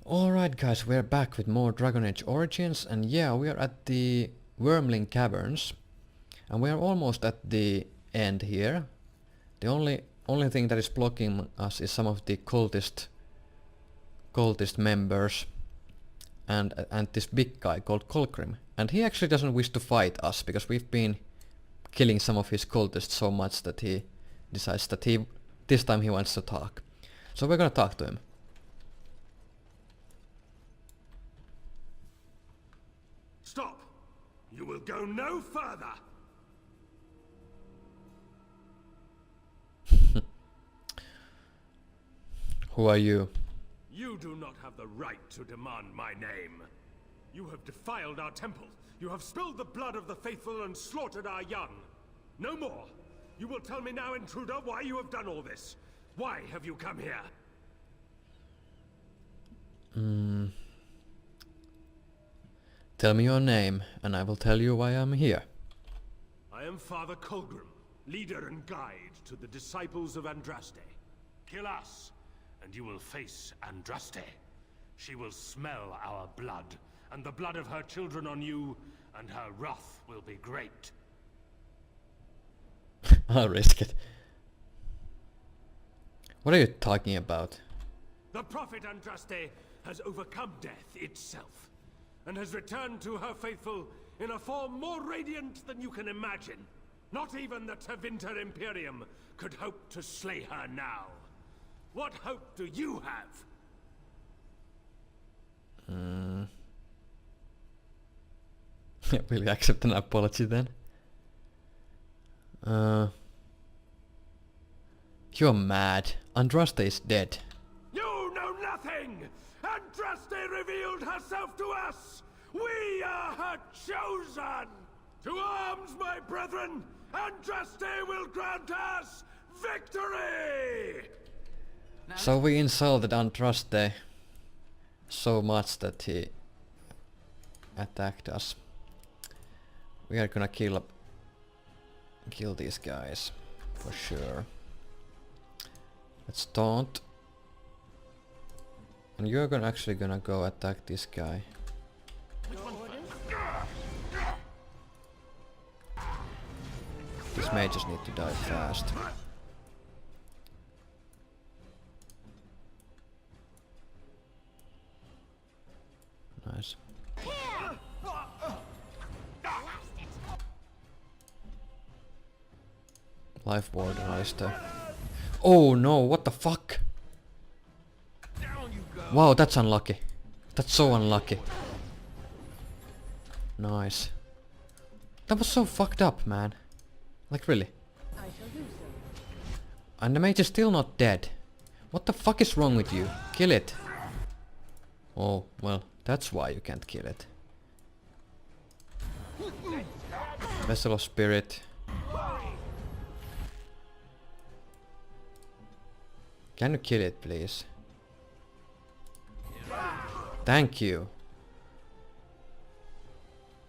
Alright guys, we're back with more Dragon Age Origins, and yeah, we are at the Wormling Caverns and we are almost at the end here. The only thing that is blocking us is some of the cultist members and this big guy called Kolgrim. And he actually doesn't wish to fight us because we've been killing some of his cultists so much that he decides that this time he wants to talk. So we're gonna talk to him. Stop! You will go no further! Who are you? You do not have the right to demand my name. You have defiled our temple. You have spilled the blood of the faithful and slaughtered our young. No more. You will tell me now, intruder, why you have done all this. Why have you come here? Tell me your name, and I will tell you why I'm here. I am Father Kolgrim, leader and guide to the disciples of Andraste. Kill us, and you will face Andraste. She will smell our blood, and the blood of her children on you, and her wrath will be great. I'll risk it. What are you talking about? The prophet Andraste has overcome death itself, and has returned to her faithful in a form more radiant than you can imagine. Not even the Tevinter Imperium could hope to slay her now. What hope do you have? Will you accept an apology then? You're mad. Andraste is dead. You know nothing! Andraste revealed herself to us! We are her chosen! To arms, my brethren! Andraste will grant us victory! So we insulted Andraste so much that he attacked us. We are gonna kill these guys for sure. Let's taunt. And you're actually gonna go attack this guy. These mages need to die fast. Nice. Life ward Reister. Oh no, what the fuck? Wow, that's unlucky. That's so unlucky. Nice. That was so fucked up, man. Like really. And the mage is still not dead. What the fuck is wrong with you? Kill it. Oh, well, that's why you can't kill it. Vessel of Spirit. Can you kill it, please? Thank you.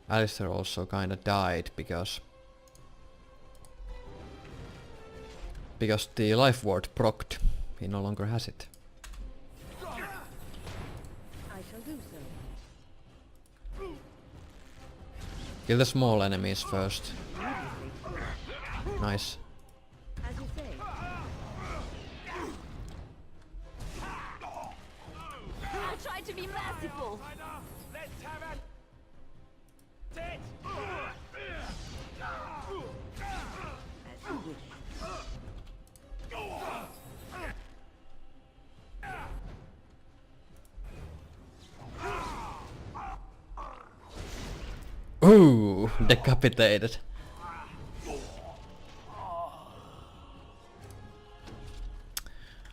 Alistair also kinda died because the life ward procced. He no longer has it. I shall do so. Kill the small enemies first. Nice. As you say. I tried to be merciful. Let's have it! As you wish. Ooh, decapitated.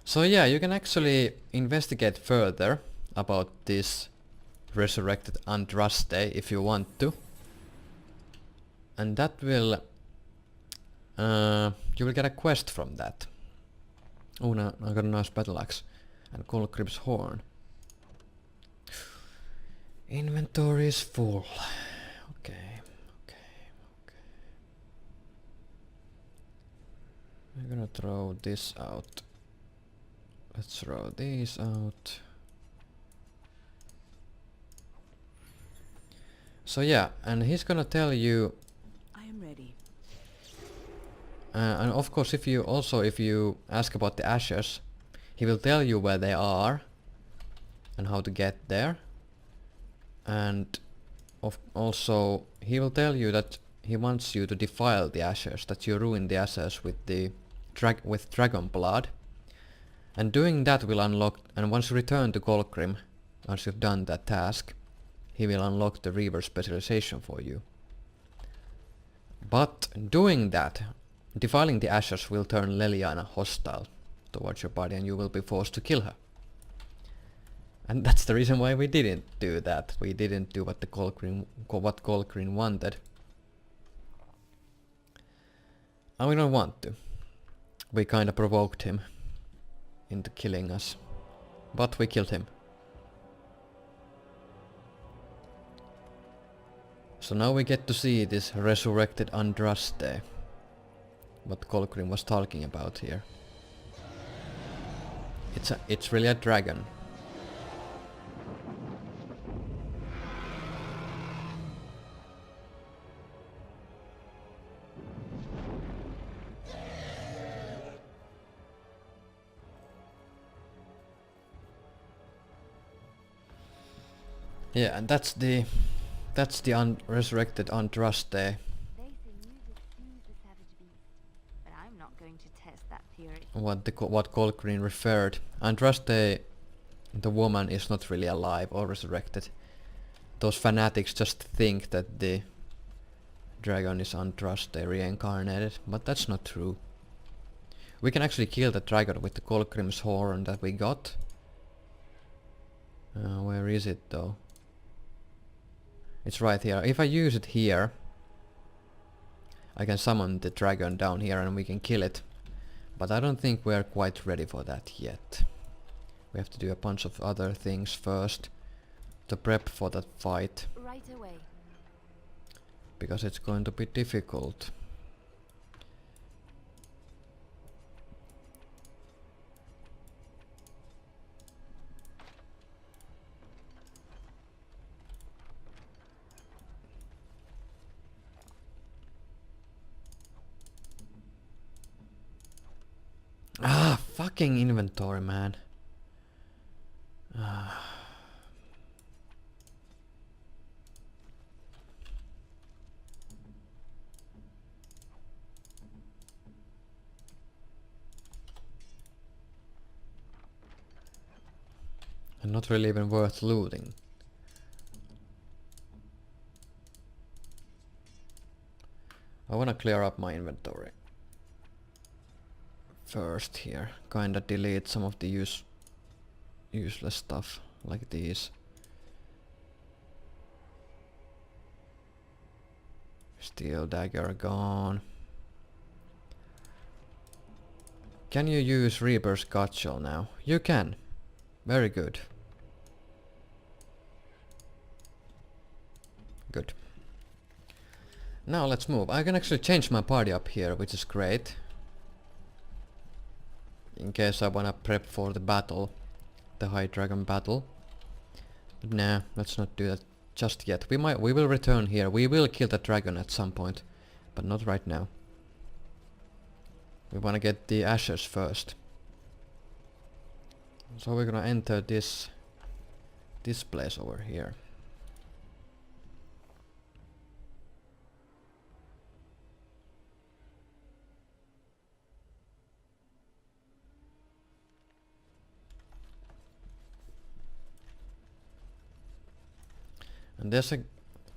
So yeah, you can actually investigate further about this resurrected Andraste if you want to. And that will... you will get a quest from that. Oh, no, I got a nice battle axe. And Kolgrim's horn. Inventory is full. Okay. I'm gonna throw this out. Let's throw these out. So yeah, and he's gonna tell you, I am ready. and of course if you ask about the ashes, he will tell you where they are and how to get there. And also he will tell you that he wants you to defile the ashes, that you ruin the ashes with the dragon blood. And doing that will unlock, and once you return to Golgrim, once you've done that task, he will unlock the Reaver specialization for you. But doing that, defiling the ashes will turn Leliana hostile towards your body and you will be forced to kill her. And that's the reason why we didn't do that. We didn't do what Golgrim wanted. And we don't want to. We kinda provoked him into killing us. But we killed him. So now we get to see this resurrected Andraste. What Golgrim was talking about here. It's really a dragon. Yeah, and that's the resurrected Andraste. They say music soothes the savage beast, but I'm not going to test that theory. What Golgrim referred. Andraste, the woman, is not really alive or resurrected. Those fanatics just think that the dragon is Andraste reincarnated, but that's not true. We can actually kill the dragon with the Golgrim's horn that we got. Where is it though? It's right here. If I use it here, I can summon the dragon down here and we can kill it. But I don't think we're quite ready for that yet. We have to do a bunch of other things first to prep for that fight. Right away. Because it's going to be difficult. Ah, fucking inventory, man. And not really even worth looting. I wanna clear up my inventory first here. Kinda delete some of the useless stuff like these. Steel dagger gone. Can you use Reaper's Gutshell now? You can. Very good. Good. Now let's move. I can actually change my party up here, which is great. In case I wanna prep for the battle. The High Dragon battle. But nah, let's not do that just yet. We will return here. We will kill the dragon at some point. But not right now. We wanna get the ashes first. So we're gonna enter this place over here. And there's a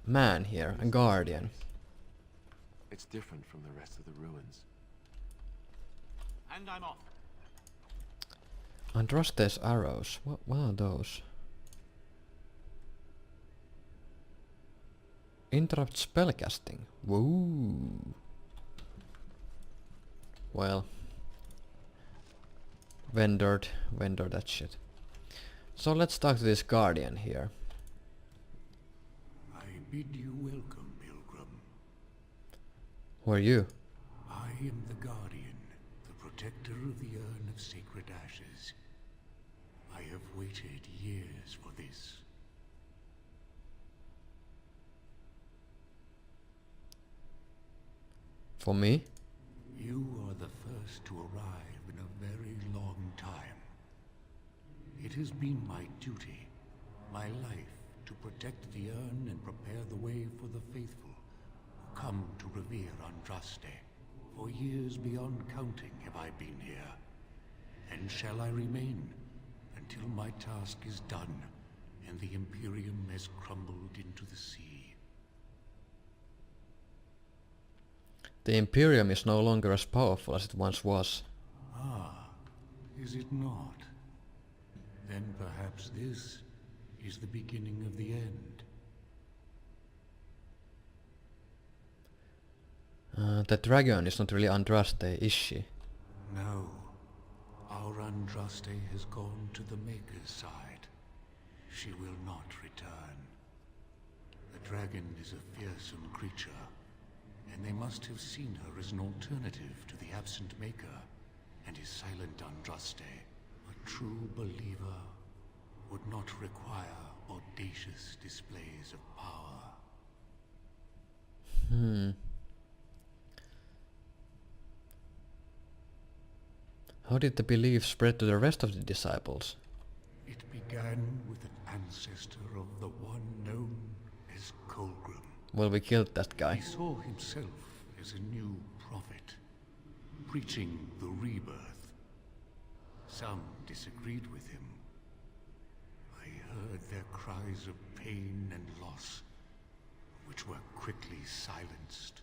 man here, a guardian. It's different from the rest of the ruins. And I'm off. Andraste's arrows. What are those? Interrupt spellcasting. Woo. Well. Vendor that shit. So let's talk to this guardian here. I bid you welcome, Pilgrim. Who are you? I am the Guardian, the protector of the Urn of Sacred Ashes. I have waited years for this. For me? You are the first to arrive in a very long time. It has been my duty, my life, to protect the urn and prepare the way for the faithful who come to revere Andraste. For years beyond counting have I been here, and shall I remain until my task is done and the Imperium has crumbled into the sea. The Imperium is no longer as powerful as it once was. Ah, is it not? Then perhaps this is the beginning of the end. The dragon is not really Andraste, is she? No. Our Andraste has gone to the Maker's side. She will not return. The dragon is a fearsome creature, and they must have seen her as an alternative to the absent Maker and his silent Andraste. A true believer would not require audacious displays of power. How did the belief spread to the rest of the disciples? It began with an ancestor of the one known as Colgrim. Well, we killed that He guy. saw himself as a new prophet, preaching the rebirth. Some disagreed with him. I heard their cries of pain and loss, which were quickly silenced.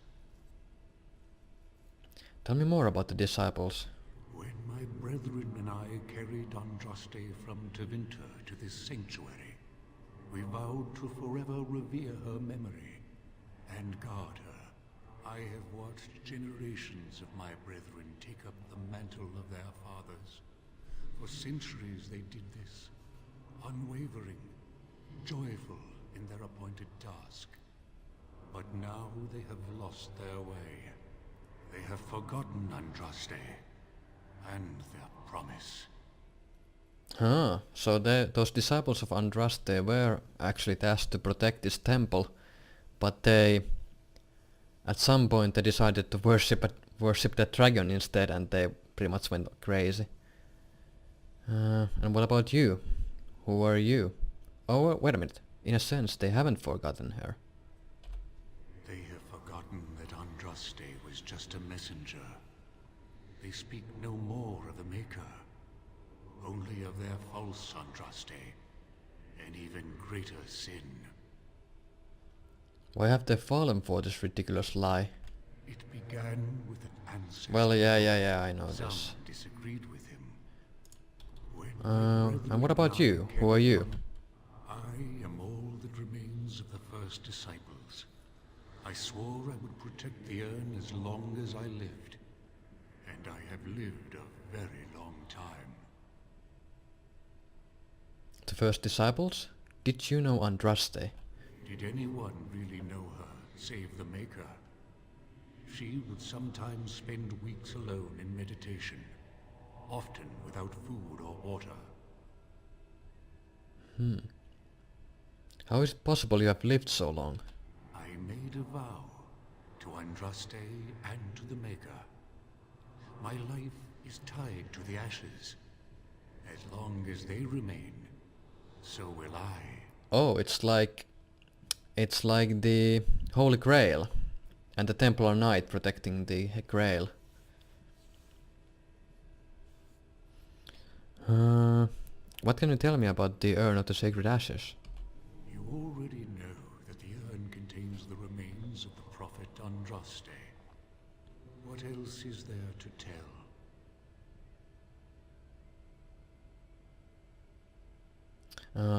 Tell me more about the disciples. When my brethren and I carried Andraste from Tevinter to this sanctuary, we vowed to forever revere her memory and guard her. I have watched generations of my brethren take up the mantle of their fathers. For centuries they did this, unwavering, joyful in their appointed task. But now they have lost their way. They have forgotten Andraste and their promise. So those disciples of Andraste were actually tasked to protect this temple, but they, at some point, they decided to worship the dragon instead, and they pretty much went crazy. And what about you? Who are you? Oh, wait a minute. In a sense, they haven't forgotten her. They have forgotten that Andraste was just a messenger. They speak no more of the Maker, only of their false Andraste, an even greater sin. Why have they fallen for this ridiculous lie? It began with an ancestor. Well, yeah, I know Some this. disagreed with him. When my And brethren what about and I you? Who are you? I am all that remains of the first disciples. I swore I would protect the urn as long as I lived. And I have lived a very long time. The first disciples? Did you know Andraste? Did anyone really know her, save the Maker? She would sometimes spend weeks alone in meditation, often without food or water. How is it possible you have lived so long? I made a vow to Andraste and to the Maker. My life is tied to the ashes. As long as they remain, so will I. Oh, it's like the Holy Grail and the Templar Knight protecting the Grail. What can you tell me about the Urn of the Sacred Ashes? You already know that the urn contains the remains of the prophet Andraste. What else is there to tell?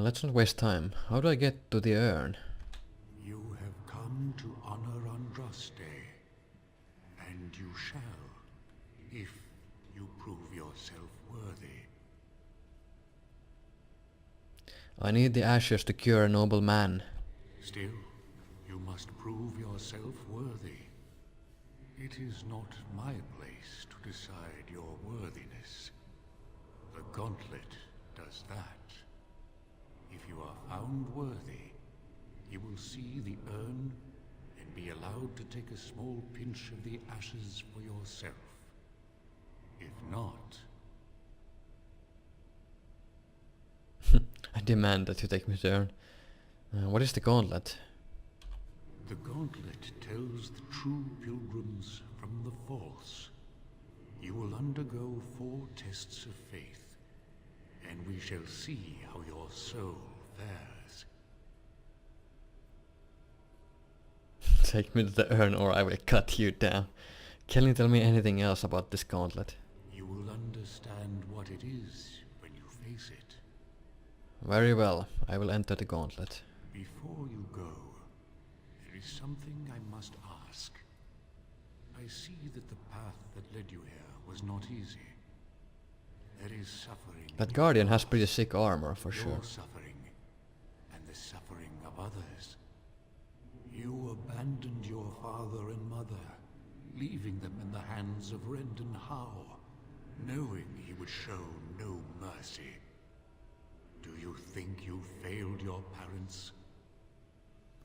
Let's not waste time. How do I get to the urn? You have come to honor Andraste, and you shall, if you prove yourself worthy. I need the ashes to cure a noble man. Still, you must prove yourself worthy. It is not my place to decide your worthiness. The gauntlet does that. If you are found worthy, you will see the urn and be allowed to take a small pinch of the ashes for yourself. If not, I demand that you take my turn. What is the gauntlet? the gauntlet tells the true pilgrims from the false. You will undergo 4 tests of faith, and we shall see how your soul fares. Take me to the urn or I will cut you down. Can you tell me anything else about this gauntlet? You will understand what it is when you face it. Very well, I will enter the gauntlet. Before you go, there is something I must ask. I see that the path that led you here was not easy. There is suffering. That guardian has pretty sick armor for Your sure. suffering, and the suffering of others. You abandoned your father and mother, leaving them in the hands of Rendon Howe, knowing he would show no mercy. Do you think you failed your parents?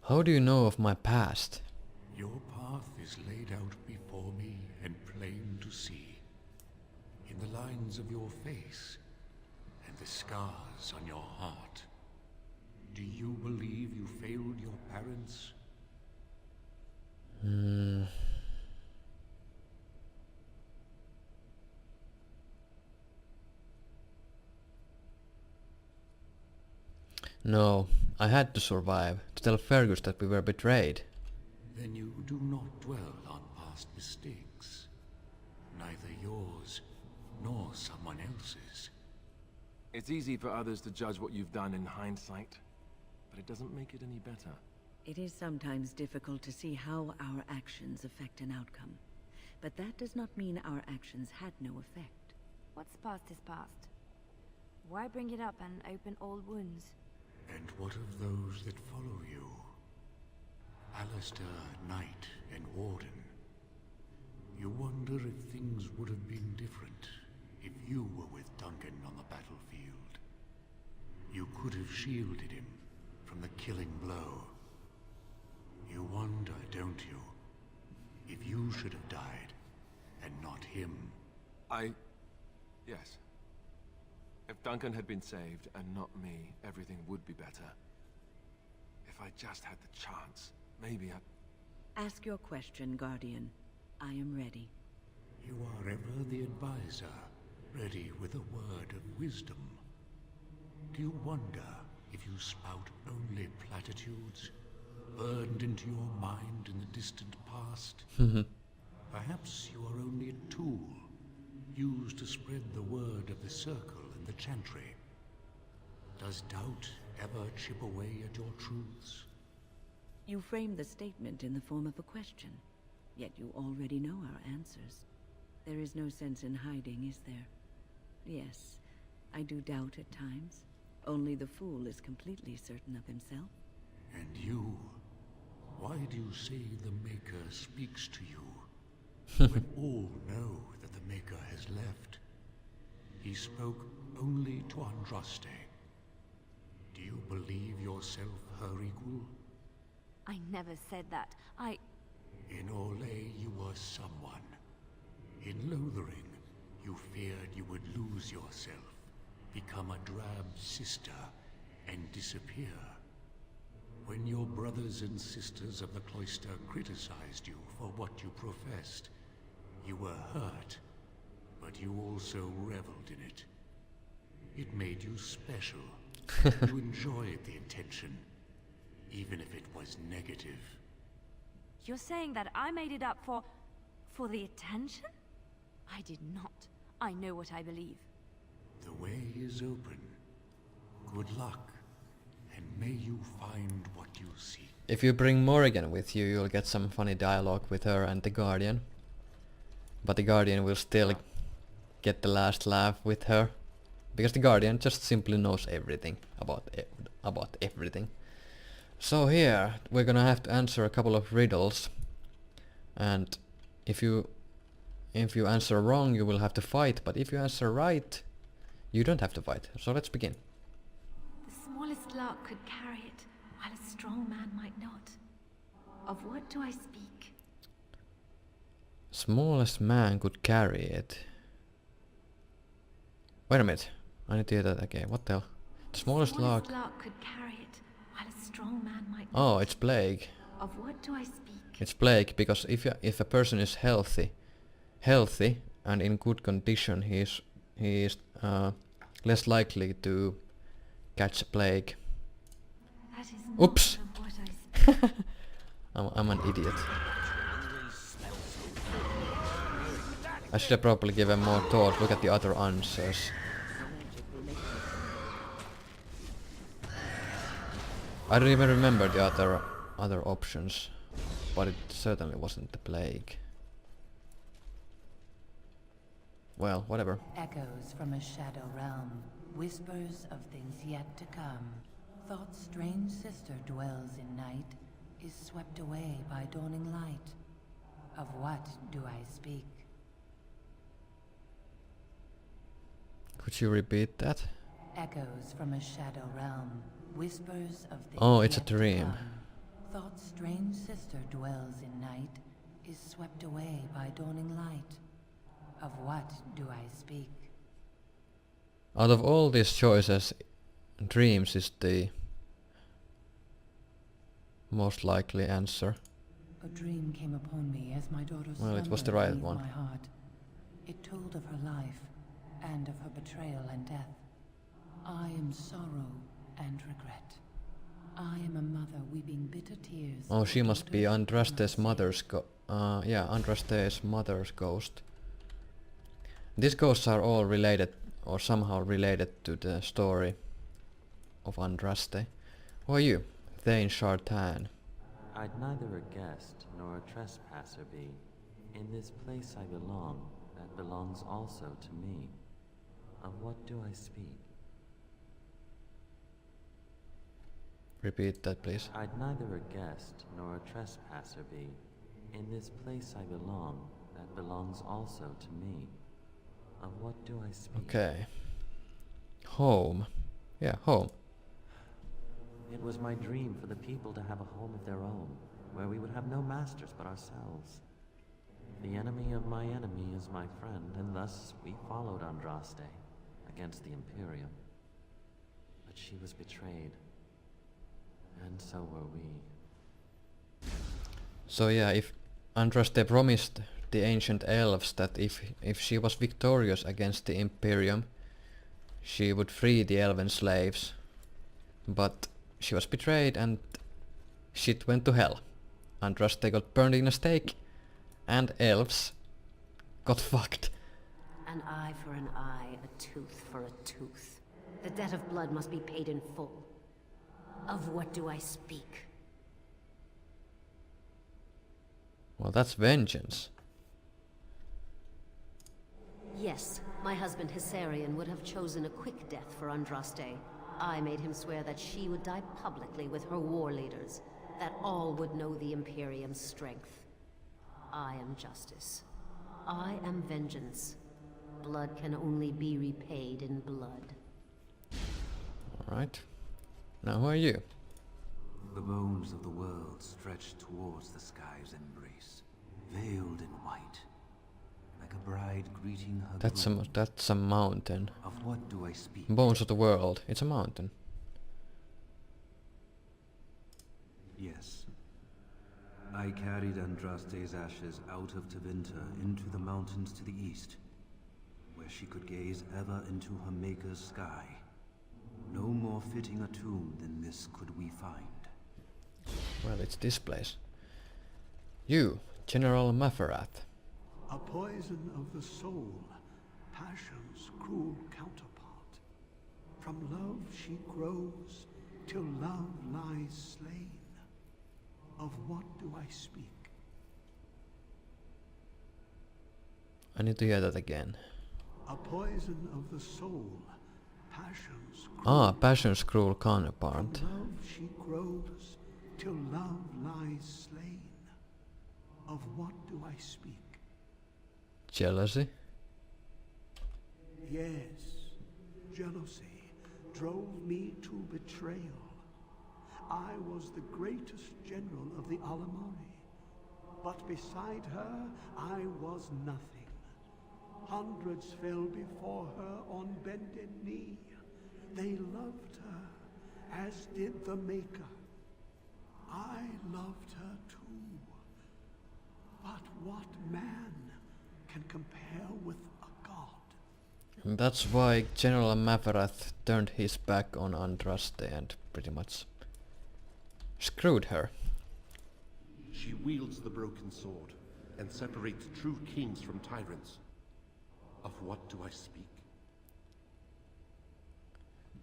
How do you know of my past? Your path is laid out before me and plain to see, in the lines of your face and the scars on your heart. Do you believe you failed your parents? No, I had to survive, to tell Fergus that we were betrayed. Then you do not dwell on past mistakes, neither yours nor someone else's. It's easy for others to judge what you've done in hindsight, but it doesn't make it any better. It is sometimes difficult to see how our actions affect an outcome. But that does not mean our actions had no effect. What's past is past. Why bring it up and open old wounds? And what of those that follow you? Alistair, Knight, and Warden. You wonder if things would have been different if you were with Duncan on the battlefield. You could have shielded him from the killing blow. You wonder, don't you, if you should have died and not him? Yes. If Duncan had been saved and not me, everything would be better. If I just had the chance, maybe I... Ask your question, Guardian. I am ready. You are ever the advisor, ready with a word of wisdom. Do you wonder if you spout only platitudes, burned into your mind in the distant past? Perhaps you are only a tool, used to spread the word of the Circle and the Chantry. Does doubt ever chip away at your truths? You frame the statement in the form of a question, yet you already know our answers. There is no sense in hiding, is there? Yes, I do doubt at times. Only the fool is completely certain of himself. And you? Why do you say the Maker speaks to you, when all know that the Maker has left? He spoke only to Andraste. Do you believe yourself her equal? I never said that. In Orlais you were someone. In Lothering, you feared you would lose yourself, become a drab sister, and disappear. When your brothers and sisters of the cloister criticized you for what you professed, you were hurt, but you also reveled in it. It made you special. You enjoyed the attention, even if it was negative. You're saying that I made it up for the attention? I did not. I know what I believe. The way is open. Good luck, and may you find what you seek. If you bring Morrigan with you, you'll get some funny dialogue with her and the Guardian. But the Guardian will still get the last laugh with her. Because the Guardian just simply knows everything about everything. So here, we're gonna have to answer a couple of riddles. And if you answer wrong, you will have to fight. But if you answer right, you don't have to fight. So let's begin. The smallest lark could carry it, while a strong man might not. Of what do I speak? Smallest man could carry it. Wait a minute. I need to hear that again. What the hell? The smallest log. Could carry it, while a strong man might Oh, not. it's plague. Of what do I speak? It's plague because if a person is healthy and in good condition, he is less likely to catch plague. That is not Oops. of what I speak. I'm an idiot. I should have probably given more thought. Look at the other answers. I don't even remember the other options, but it certainly wasn't the plague. Well, whatever. Echoes from a shadow realm, whispers of things yet to come. Thought's strange sister dwells in night, is swept away by dawning light. Of what do I speak? Could you repeat that? Echoes from a shadow realm, whispers of things Oh, it's a yet to dream. come. Thought's strange sister dwells in night, is swept away by dawning light. Of what do I speak? Out of all these choices, dreams is the most likely answer. A dream came upon me as my daughter Well, it was the slumbered right beneath one. my heart. It told of her life, and of her betrayal and death. I am sorrow and regret. I am a mother weeping bitter tears. Oh, for she must be daughters Andraste's not mother's Andraste's mother's ghost. These ghosts are all related, or somehow related to the story of Andraste. Who are you? Thane Shartan. I'd neither a guest nor a trespasser be. In this place I belong, that belongs also to me. Of what do I speak? Repeat that, please. I'd neither a guest nor a trespasser be. In this place I belong, that belongs also to me. Of what do I speak? Okay. Home. Yeah, home. It was my dream for the people to have a home of their own, where we would have no masters but ourselves. The enemy of my enemy is my friend, and thus we followed Andraste against the Imperium. But she was betrayed, and so were we. So yeah, if Andraste promised the ancient elves that if she was victorious against the Imperium, she would free the elven slaves. But she was betrayed and shit went to hell. Andraste got burned in a stake and elves got fucked. An eye for an eye, a tooth for a tooth. The debt of blood must be paid in full. Of what do I speak? Well, that's vengeance. Yes, my husband Hissarion would have chosen a quick death for Andraste. I made him swear that she would die publicly with her war leaders, that all would know the Imperium's strength. I am justice. I am vengeance. Blood can only be repaid in blood. Alright. Now who are you? The bones of the world stretch towards the sky's embrace, veiled in white, like a bride greeting her groom. That's a mountain. Of what do I speak? Bones of the world. It's a mountain. Yes. I carried Andraste's ashes out of Tevinter into the mountains to the east, where she could gaze ever into her Maker's sky. No more fitting a tomb than this could we find. Well, it's this place. You, General Maferath. A poison of the soul, passion's cruel counterpart. From love she grows, till love lies slain. Of what do I speak? I need to hear that again. A poison of the soul, passion's Passion's cruel counterpart. From love she grows, till love lies slain. Of what do I speak? Jealousy. Yes, jealousy drove me to betrayal. I was the greatest general of the Alamari. But beside her, I was nothing. Hundreds fell before her on bended knee. They loved her, as did the Maker. I loved her too. But what man can compare with a god? And that's why General Mavarath turned his back on Andraste and pretty much screwed her. She wields the broken sword and separates true kings from tyrants. Of what do I speak?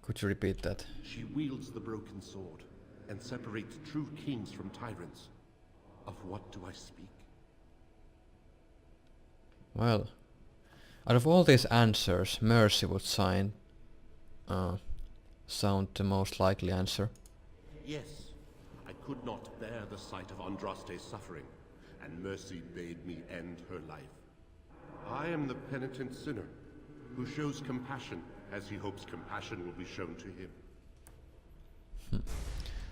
Could you repeat that? She wields the broken sword and separates true kings from tyrants. Of what do I speak? Well, out of all these answers, Mercy would sound the most likely answer. Yes, I could not bear the sight of Andraste's suffering, and Mercy bade me end her life. I am the penitent sinner, who shows compassion as he hopes compassion will be shown to him.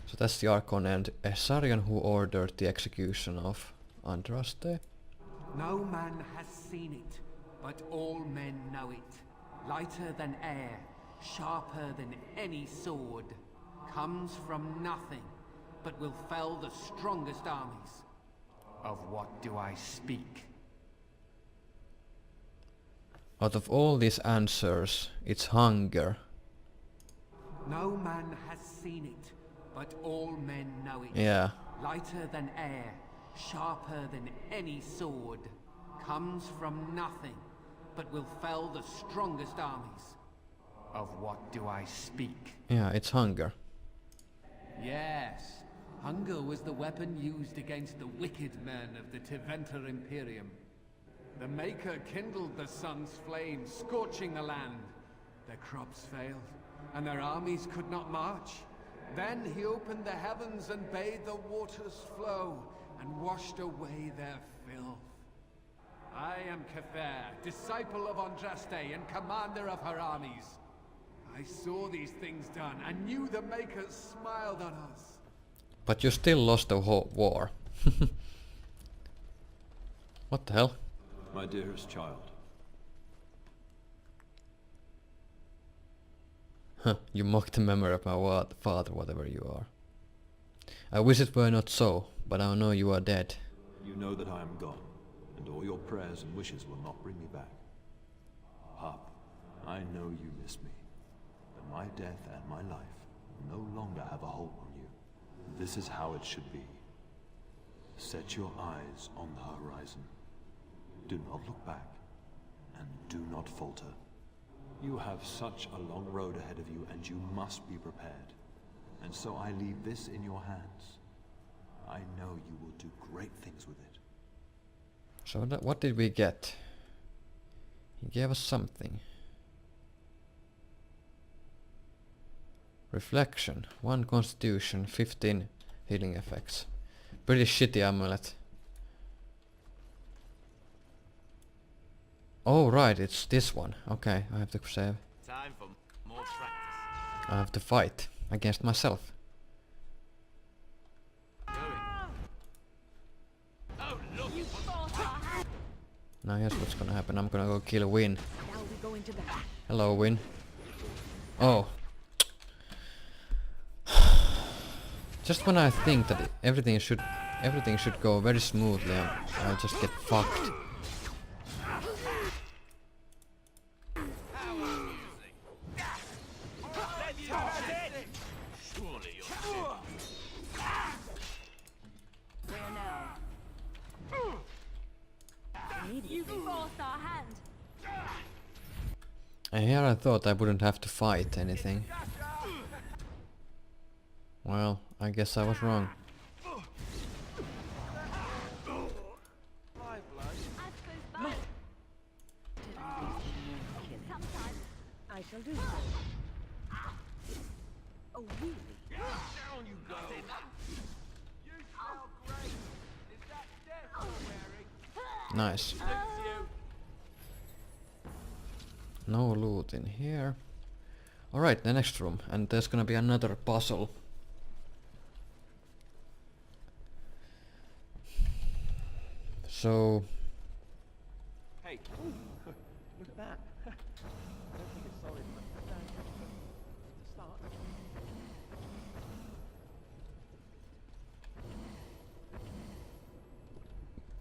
So that's the Archon and Essarion who ordered the execution of Andraste. No man has seen it, but all men know it. Lighter than air, sharper than any sword. Comes from nothing, but will fell the strongest armies. Of what do I speak? Out of all these answers, it's hunger. No man has seen it, but all men know it. Yeah. Lighter than air, sharper than any sword. Comes from nothing, but will fell the strongest armies. Of what do I speak? Yeah, it's hunger. Yes, hunger was the weapon used against the wicked men of the Tevinter Imperium. The Maker kindled the sun's flame, scorching the land. Their crops failed, and their armies could not march. Then he opened the heavens and bade the waters flow, and washed away their filth. I am Cather, disciple of Andraste and commander of her armies. I saw these things done, and knew the Makers smiled on us. But you still lost the whole war. What the hell? My dearest child. Huh, you mock the memory of my father, whatever you are. I wish it were not so, but I know you are dead. You know that I am gone, and all your prayers and wishes will not bring me back. Pup, I know you miss me, but my death and my life will no longer have a hold on you. This is how it should be. Set your eyes on the horizon. Do not look back, and do not falter. You have such a long road ahead of you, and you must be prepared. And so I leave this in your hands. I know you will do great things with it. So what did we get? He gave us something. Reflection, 1 constitution, 15 healing effects. Pretty shitty amulet. Oh right, it's this one. Okay, I have to save. Time for more practice. I have to fight against myself. Oh, look! Now here's what's gonna happen. I'm gonna go kill Win. Now we go into battle. Hello, Win. Oh. Just when I think that everything should go very smoothly, I'll just get fucked. And here I thought I wouldn't have to fight anything. Well, I guess I was wrong. I shall do so. Oh, really? Down you go! You smell great! Is that death you're wearing? Nice. No loot in here. Alright, the next room. And there's gonna be another puzzle. So... Hey, look at that. I don't think it's solid, but it's a start.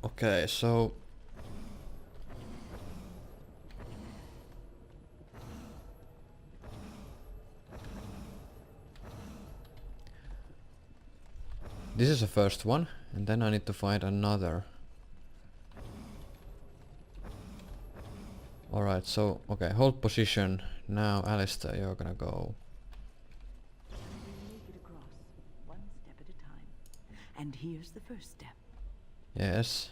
Okay, so... This is the first one, and then I need to find another. Alright, so, okay, hold position. Now, Alistair, you're gonna go. Make it across, one step at a time. And here's the first step. Yes.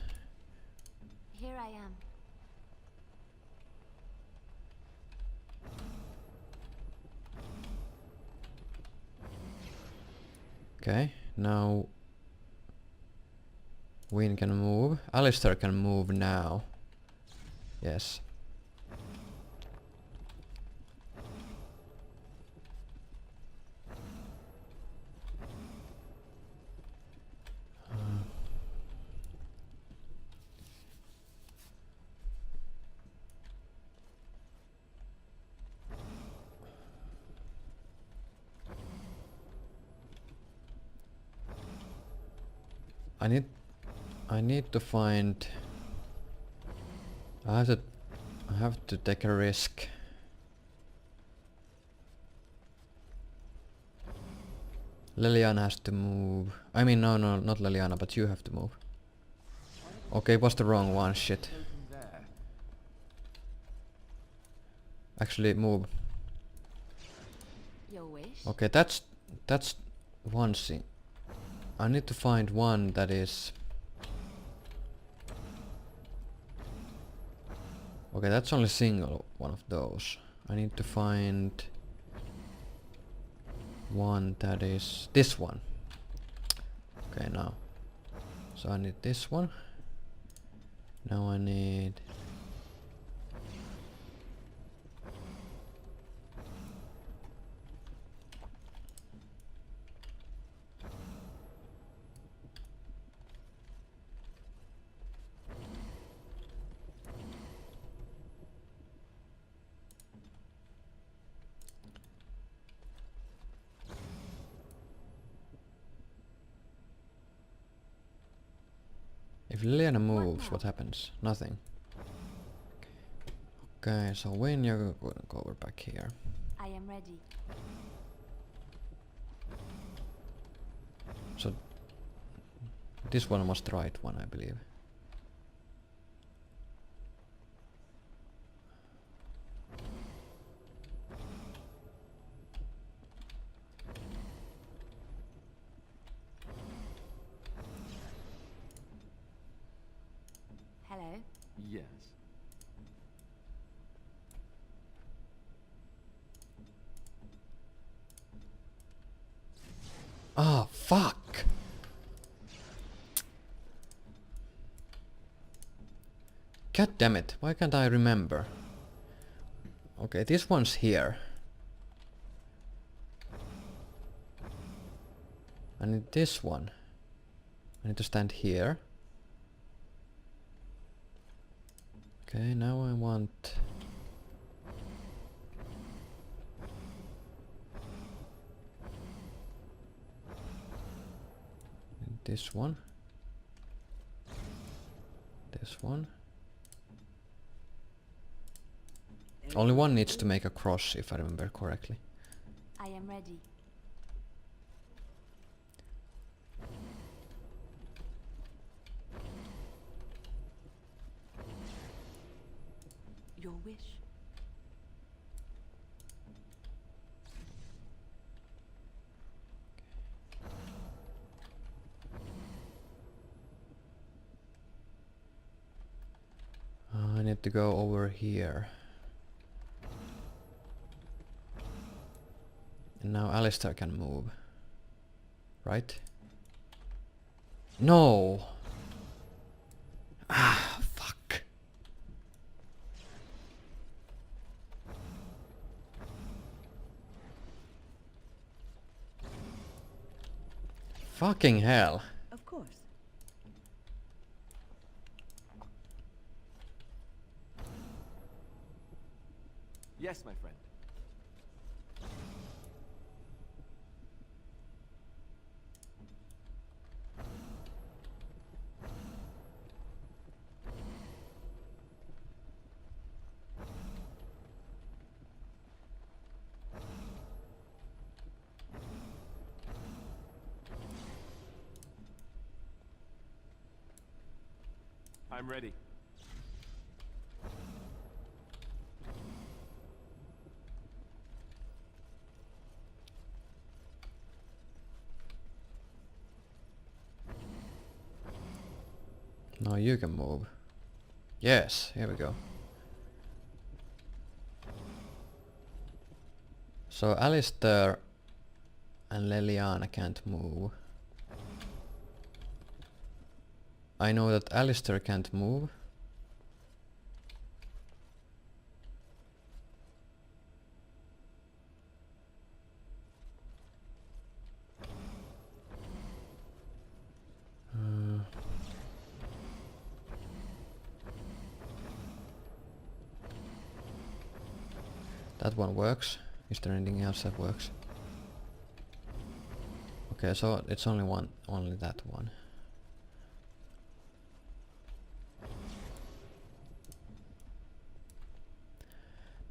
Here I am. Okay, now... Wynne can move. Alistair can move now. Yes. I need to find... I have to take a risk. Leliana has to move. I mean, no, not Leliana, but you have to move. Okay, it was the wrong one, shit. Actually, move. Your wish? Okay, that's one thing. I need to find one that is... Okay, that's only single one of those. I need to find one that is this one. Okay, now. So I need this one. Now I need... If Leliana moves, what happens? Nothing. Okay, so when you're gonna go over back here. I am ready. So this one was the right one, I believe. Hello? Yes. Ah, fuck! God damn it, why can't I remember? Okay, this one's here. I need this one. I need to stand here. Okay, now I want... this one. This one. Only one needs to make a cross, if I remember correctly. I am ready. Your wish. I need to go over here. And now Alistair can move. Right? No! Ah, fuck. Fucking hell. Of course. Yes, my friend. I'm ready. Now you can move. Yes, here we go. So Alistair and Leliana can't move. I know that Alistair can't move. That one works. Is there anything else that works? Okay, so it's only that one.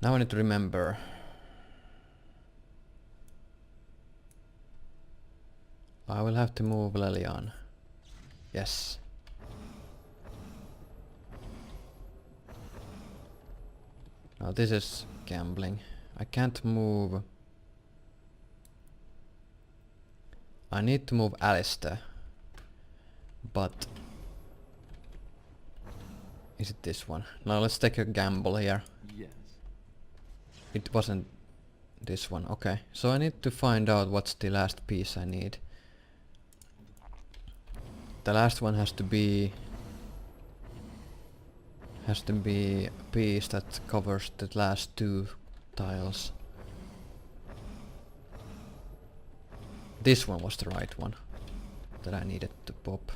Now I need to remember. I will have to move Lelian. Yes. Now this is gambling. I can't move. I need to move Alistair. But is it this one? Now let's take a gamble here. Yes. It wasn't this one. Okay. So I need to find out what's the last piece I need. The last one has to be a piece that covers the last two tiles. This one was the right one that I needed to pop.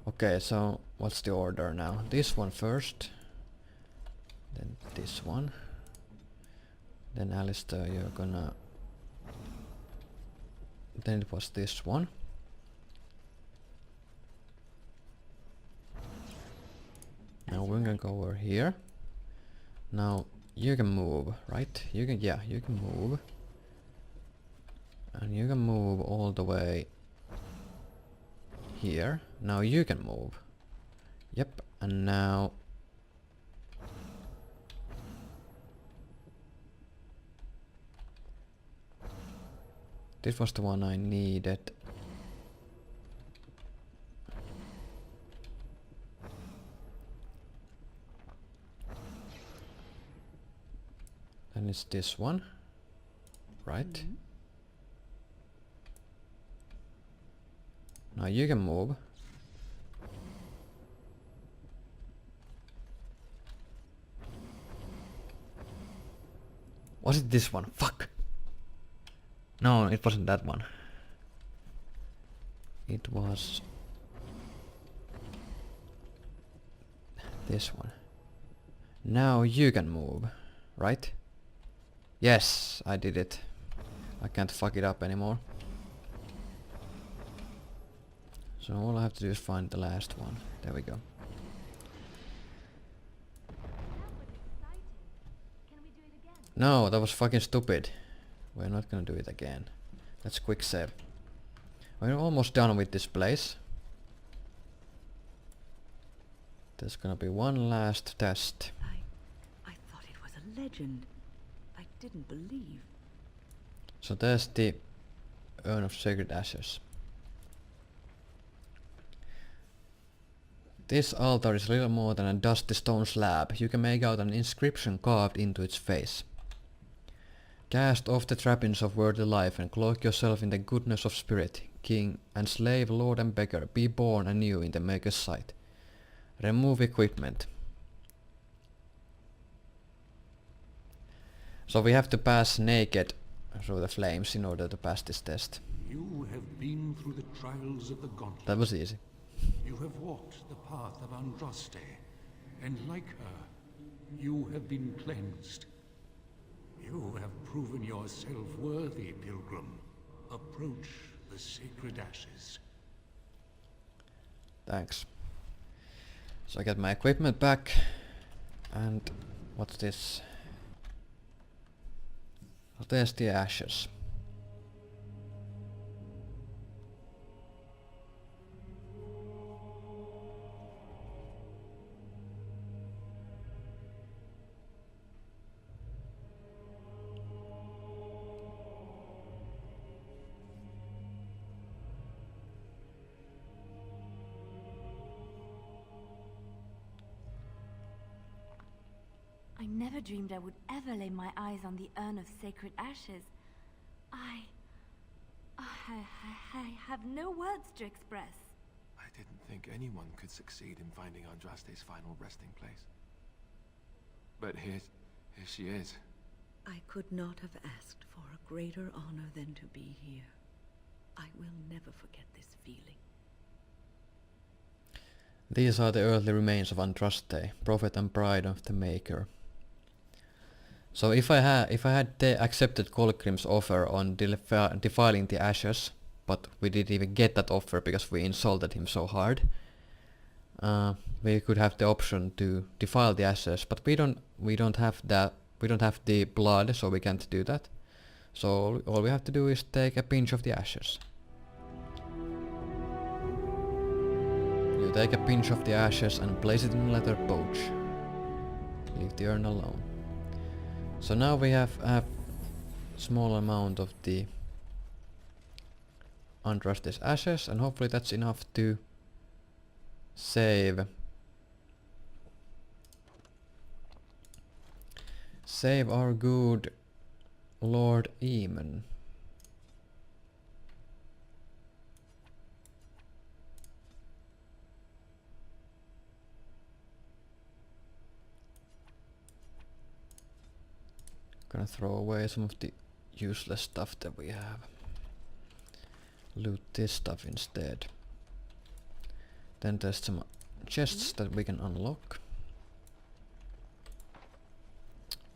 Okay, so what's the order now? This one first, then this one, then Alistair, you're gonna... Then it was this one. Now we're gonna go over here. Now you can move, right? You can, yeah, you can move. And you can move all the way here. Now you can move. Yep, and now... This was the one I needed. Then it's this one, right? Now you can move. Was it this one? Fuck! No, it wasn't that one. It was... this one. Now you can move, right? Yes, I did it. I can't fuck it up anymore. So all I have to do is find the last one. There we go. No, that was fucking stupid. We're not gonna do it again. Let's quick save. We're almost done with this place. There's gonna be one last test. I thought it was a legend. I didn't believe. So there's the Urn of Sacred Ashes. This altar is little more than a dusty stone slab. You can make out an inscription carved into its face. Cast off the trappings of worldly life and cloak yourself in the goodness of spirit. King and slave, lord and beggar, be born anew in the Maker's sight. Remove equipment. So we have to pass naked through the flames in order to pass this test. You have been through the trials of the Gauntlet. That was easy. You have walked the path of Andraste, and like her, you have been cleansed. You have proven yourself worthy, Pilgrim. Approach the sacred ashes. Thanks. So I get my equipment back. And what's this? Oh, there's the ashes. I never dreamed I would ever lay my eyes on the urn of sacred ashes. I have no words to express. I didn't think anyone could succeed in finding Andraste's final resting place. But here she is. I could not have asked for a greater honor than to be here. I will never forget this feeling. These are the earthly remains of Andraste, prophet and bride of the Maker. So if I had accepted Colgrim's offer on defiling the ashes, but we didn't even get that offer because we insulted him so hard, we could have the option to defile the ashes, but we don't have that. We don't have the blood, so we can't do that. So all we have to do is take a pinch of the ashes. You take a pinch of the ashes and place it in a leather pouch. Leave the urn alone. So now we have a small amount of the Andraste's ashes, and hopefully that's enough to save our good Lord Eamon. Gonna throw away some of the useless stuff that we have. Loot this stuff instead. Then there's some chests that we can unlock.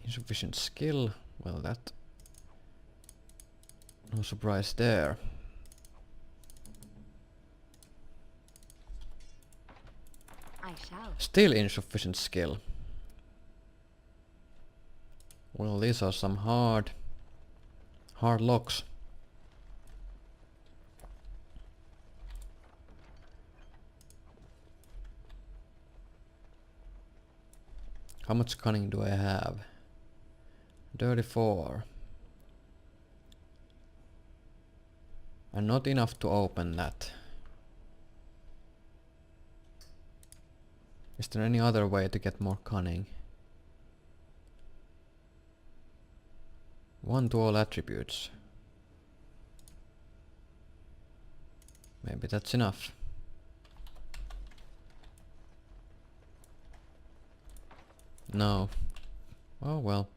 Insufficient skill. Well, that... no surprise there. I shall. Still insufficient skill. Well, these are some hard locks. How much cunning do I have? 34. And not enough to open that. Is there any other way to get more cunning? 1 to all attributes. Maybe that's enough. No. Oh well.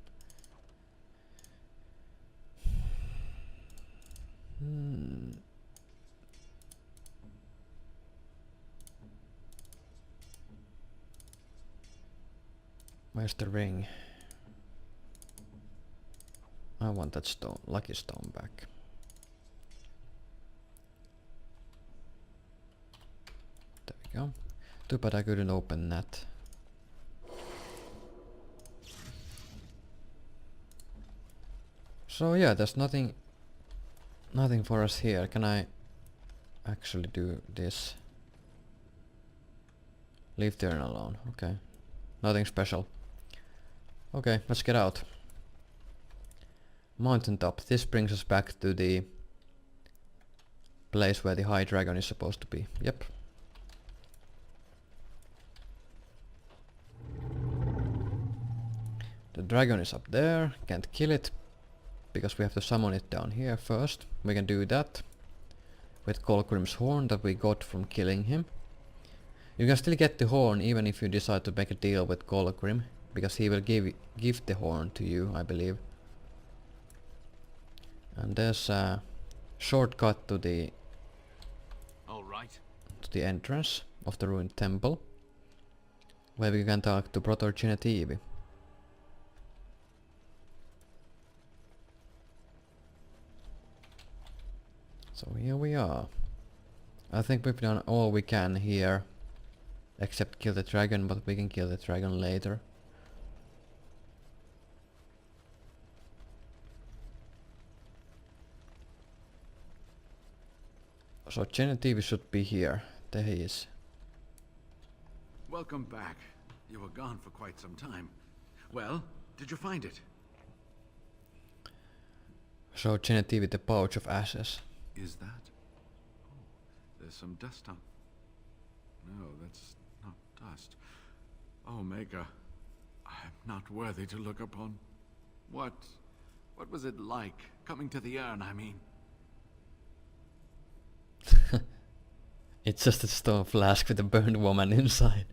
Where's the ring? I want that stone, lucky stone back. There we go. Too bad I couldn't open that. So yeah, there's nothing for us here. Can I actually do this? Leave the urn alone. Okay. Nothing special. Okay, let's get out. Mountaintop. This brings us back to the place where the High Dragon is supposed to be. Yep. The dragon is up there. Can't kill it because we have to summon it down here first. We can do that with Colgrim's horn that we got from killing him. You can still get the horn even if you decide to make a deal with Colgrim, because he will give the horn to you, I believe. And there's a shortcut to the entrance of the ruined temple, where we can talk to Brother Genetivi. So here we are. I think we've done all we can here. Except kill the dragon, but we can kill the dragon later. So Genevieve should be here. There he is. Welcome back. You were gone for quite some time. Well, did you find it? Show Genevieve the pouch of ashes. Is that? Oh, there's some dust on. No, that's not dust. Oh, Maker, I'm not worthy to look upon. What was it like, coming to the urn, I mean? It's just a stone flask with a burned woman inside.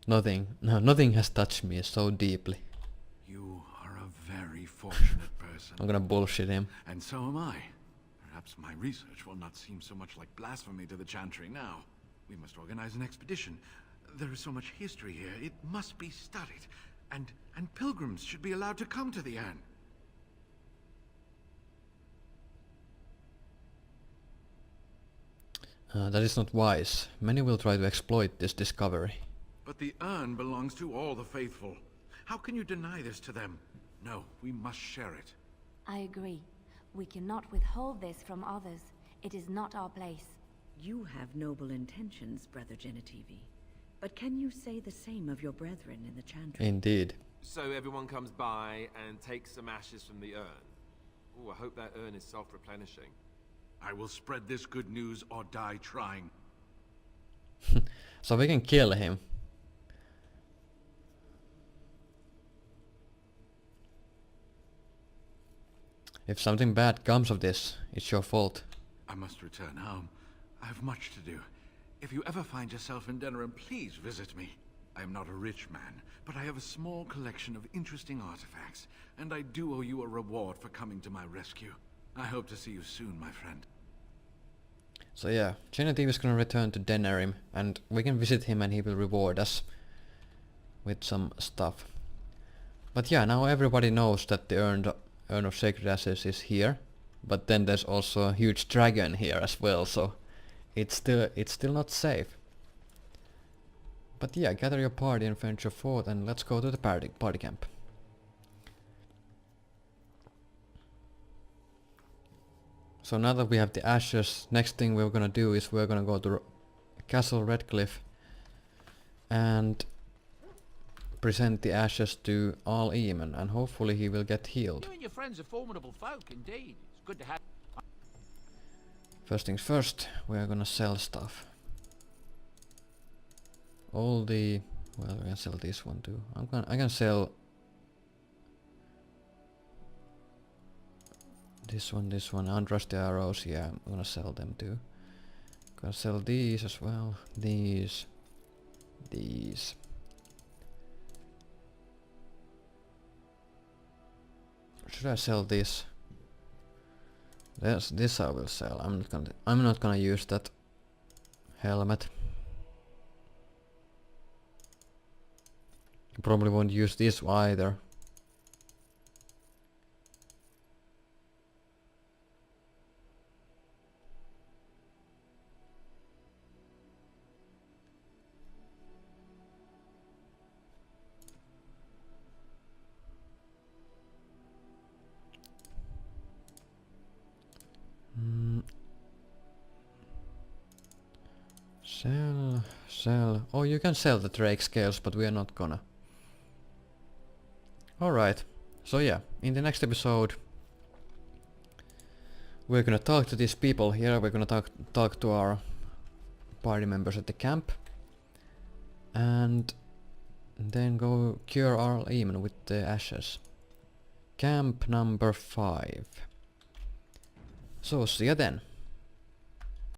Nothing has touched me so deeply. You are a very fortunate person. I'm gonna bullshit him. And so am I. Perhaps my research will not seem so much like blasphemy to the Chantry now. We must organize an expedition. There is so much history here, it must be studied. And pilgrims should be allowed to come to the urn. That is not wise. Many will try to exploit this discovery. But the urn belongs to all the faithful. How can you deny this to them? No, we must share it. I agree. We cannot withhold this from others. It is not our place. You have noble intentions, Brother Genevieve. But can you say the same of your brethren in the Chantry? Indeed. So everyone comes by and takes some ashes from the urn. Oh, I hope that urn is self-replenishing. I will spread this good news or die trying. So we can kill him. If something bad comes of this, it's your fault. I must return home. I have much to do. If you ever find yourself in Denerim, please visit me. I am not a rich man, but I have a small collection of interesting artifacts, and I do owe you a reward for coming to my rescue. I hope to see you soon, my friend. So yeah, Genevieve is gonna return to Denerim, and we can visit him and he will reward us with some stuff. But yeah, now everybody knows that the Urn of Sacred Ashes is here, but then there's also a huge dragon here as well, so it's still not safe. But yeah, gather your party and venture forth and let's go to the party camp. So now that we have the ashes, next thing we're gonna do is we're gonna go to Castle Redcliffe and present the ashes to Al Eamon, and hopefully he will get healed. You and your friends are formidable folk, indeed. It's good to have... First things first, we're gonna sell stuff. All the... well, we can sell this one too. I can sell... this one, Unrusty arrows, yeah, I'm gonna sell them too. Gonna sell these as well, these. Should I sell this? This I will sell. I'm not gonna use that helmet. Probably won't use this either. Sell. Oh, you can sell the Drake scales, but we are not gonna. Alright, so yeah, in the next episode we're gonna talk to these people here, we're gonna talk to our party members at the camp, and then go cure Al Eamon with the ashes. Camp number 5. So see ya then.